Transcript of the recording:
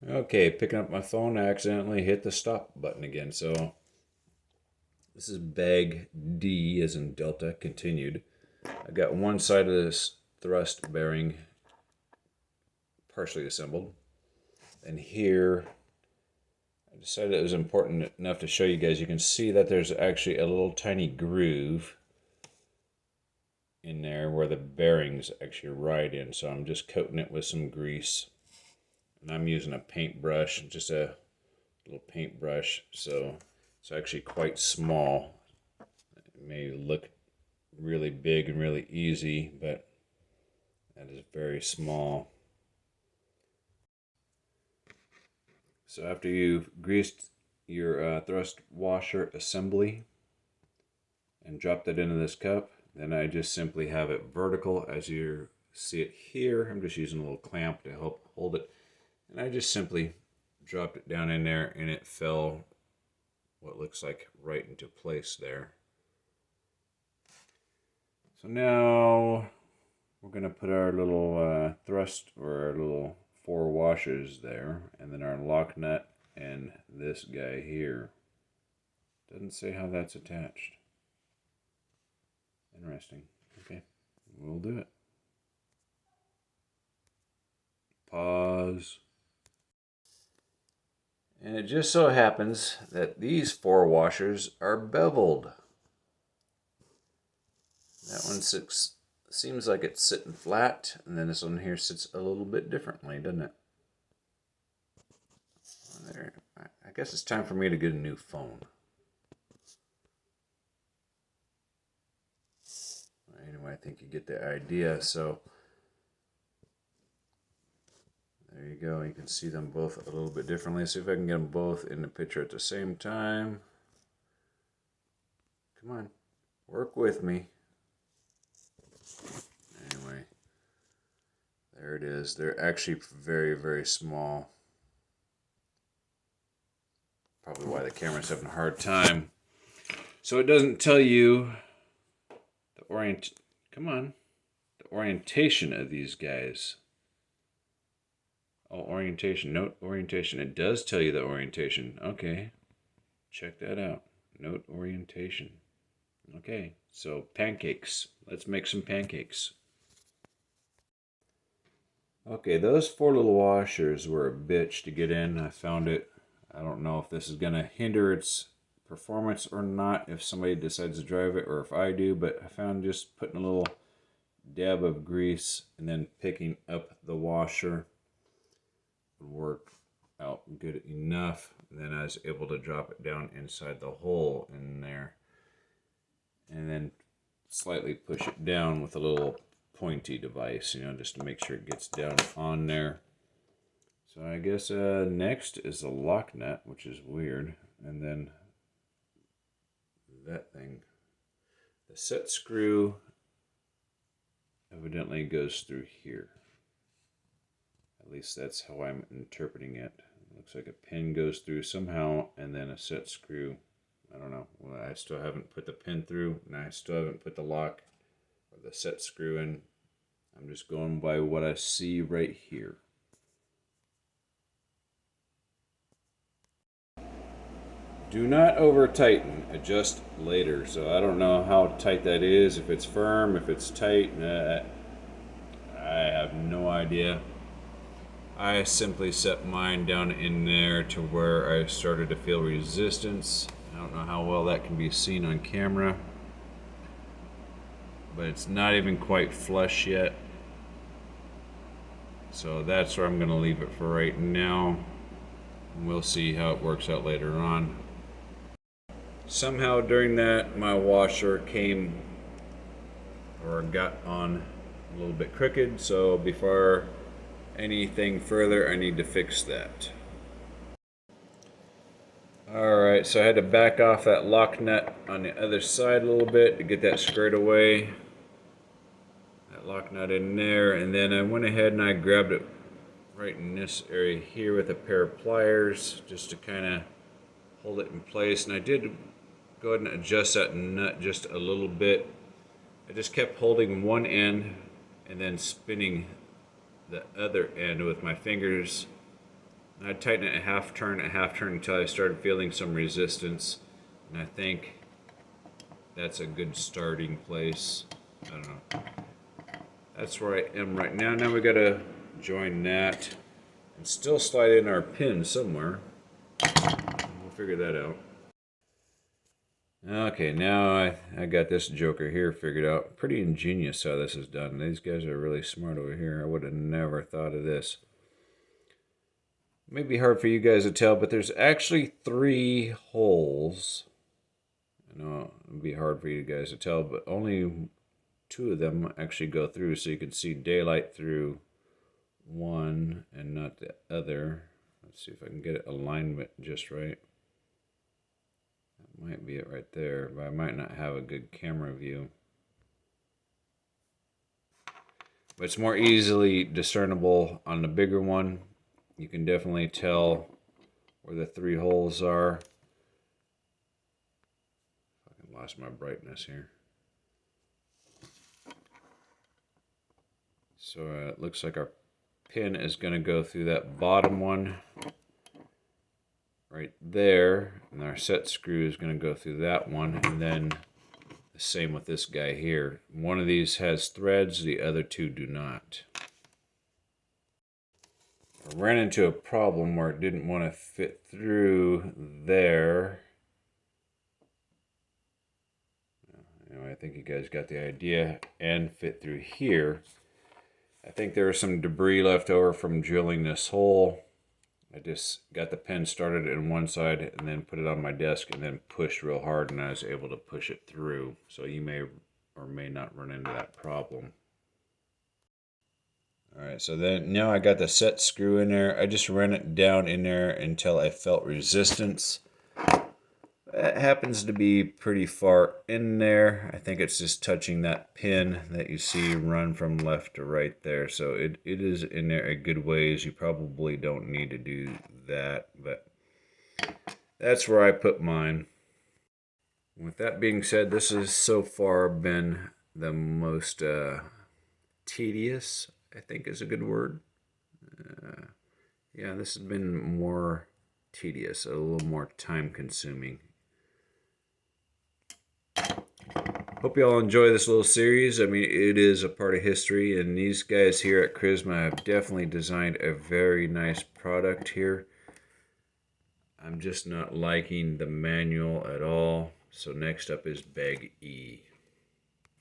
Okay, picking up my phone, I accidentally hit the stop button again. So this is bag D as in Delta continued. I got one side of this thrust bearing partially assembled. And here, I decided it was important enough to show you guys. You can see that there's actually a little tiny groove in there where the bearings actually ride in. So I'm just coating it with some grease. And I'm using a paintbrush, just a little paintbrush. So it's actually quite small. It may look really big and really easy, but that is very small. So after you've greased your thrust washer assembly and dropped it into this cup, then I just simply have it vertical as you see it here. I'm just using a little clamp to help hold it. And I just simply dropped it down in there and it fell what looks like right into place there. So now we're going to put our little thrust or our little 4 washers there, and then our lock nut and this guy here. Doesn't say how that's attached. Interesting. Okay, we'll do it. Pause. And it just so happens that these 4 washers are beveled. That one seems like it's sitting flat, and then this one here sits a little bit differently, doesn't it? There. I guess it's time for me to get a new phone. Anyway, I think you get the idea. So there you go. You can see them both a little bit differently. See if I can get them both in the picture at the same time. Come on, work with me. Anyway, there it is. They're actually very, very small. Probably why the camera's having a hard time. So it doesn't tell you the orientation of these guys. Oh, orientation. Note orientation. It does tell you the orientation. Okay. Check that out. Note orientation. Okay. So pancakes. Let's make some pancakes. Okay, those 4 little washers were a bitch to get in. I found it. I don't know if this is going to hinder its performance or not, if somebody decides to drive it or if I do, but I found just putting a little dab of grease and then picking up the washer would work out good enough. And then I was able to drop it down inside the hole in there and then slightly push it down with a little pointy device, just to make sure it gets down on there. So I guess next is the lock nut, which is weird, and then that thing. The set screw evidently goes through here. At least that's how I'm interpreting it. It looks like a pin goes through somehow, and then a set screw. I don't know. Well, I still haven't put the pin through, and I still haven't put the lock or the set screw in. I'm just going by what I see right here. Do not over tighten, adjust later. So I don't know how tight that is, if it's firm, if it's tight, I have no idea. I simply set mine down in there to where I started to feel resistance. I don't know how well that can be seen on camera, but it's not even quite flush yet. So that's where I'm going to leave it for right now. We'll see how it works out later on. Somehow during that, my washer came or got on a little bit crooked. So before anything further, I need to fix that. Alright, so I had to back off that lock nut on the other side a little bit to get that squared away. Lock nut in there, and then I went ahead and I grabbed it right in this area here with a pair of pliers just to kind of hold it in place. And I did go ahead and adjust that nut just a little bit. I just kept holding one end and then spinning the other end with my fingers And I tightened it half turn until I started feeling some resistance. And I think that's a good starting place. I don't know. That's where I am right now. Now we gotta join that and still slide in our pin somewhere. We'll figure that out. Okay, now I got this joker here figured out. Pretty ingenious how this is done. These guys are really smart over here. I would have never thought of this. It may be hard for you guys to tell, but there's actually 3 holes. I know it would be hard for you guys to tell, but only 2 of them actually go through, so you can see daylight through one and not the other. Let's see if I can get it alignment just right. That might be it right there, but I might not have a good camera view. But it's more easily discernible on the bigger one. You can definitely tell where the 3 holes are. I lost my brightness here. So it looks like our pin is going to go through that bottom one right there, and our set screw is going to go through that one, and then the same with this guy here. One of these has threads, the other 2 do not. I ran into a problem where it didn't want to fit through there. Anyway, I think you guys got the idea, and fit through here. I think there was some debris left over from drilling this hole. I just got the pen started in one side and then put it on my desk and then pushed real hard, and I was able to push it through. So you may or may not run into that problem. Alright, so then now I got the set screw in there. I just ran it down in there until I felt resistance. That happens to be pretty far in there. I think it's just touching that pin that you see run from left to right there. So it is in there a good ways. You probably don't need to do that, but that's where I put mine. With that being said, this has so far been the most tedious, I think is a good word. Yeah, this has been more tedious, a little more time consuming. Hope you all enjoy this little series. I mean, it is a part of history, and these guys here at Charisma have definitely designed a very nice product here. I'm just not liking the manual at all. So next up is Bag E.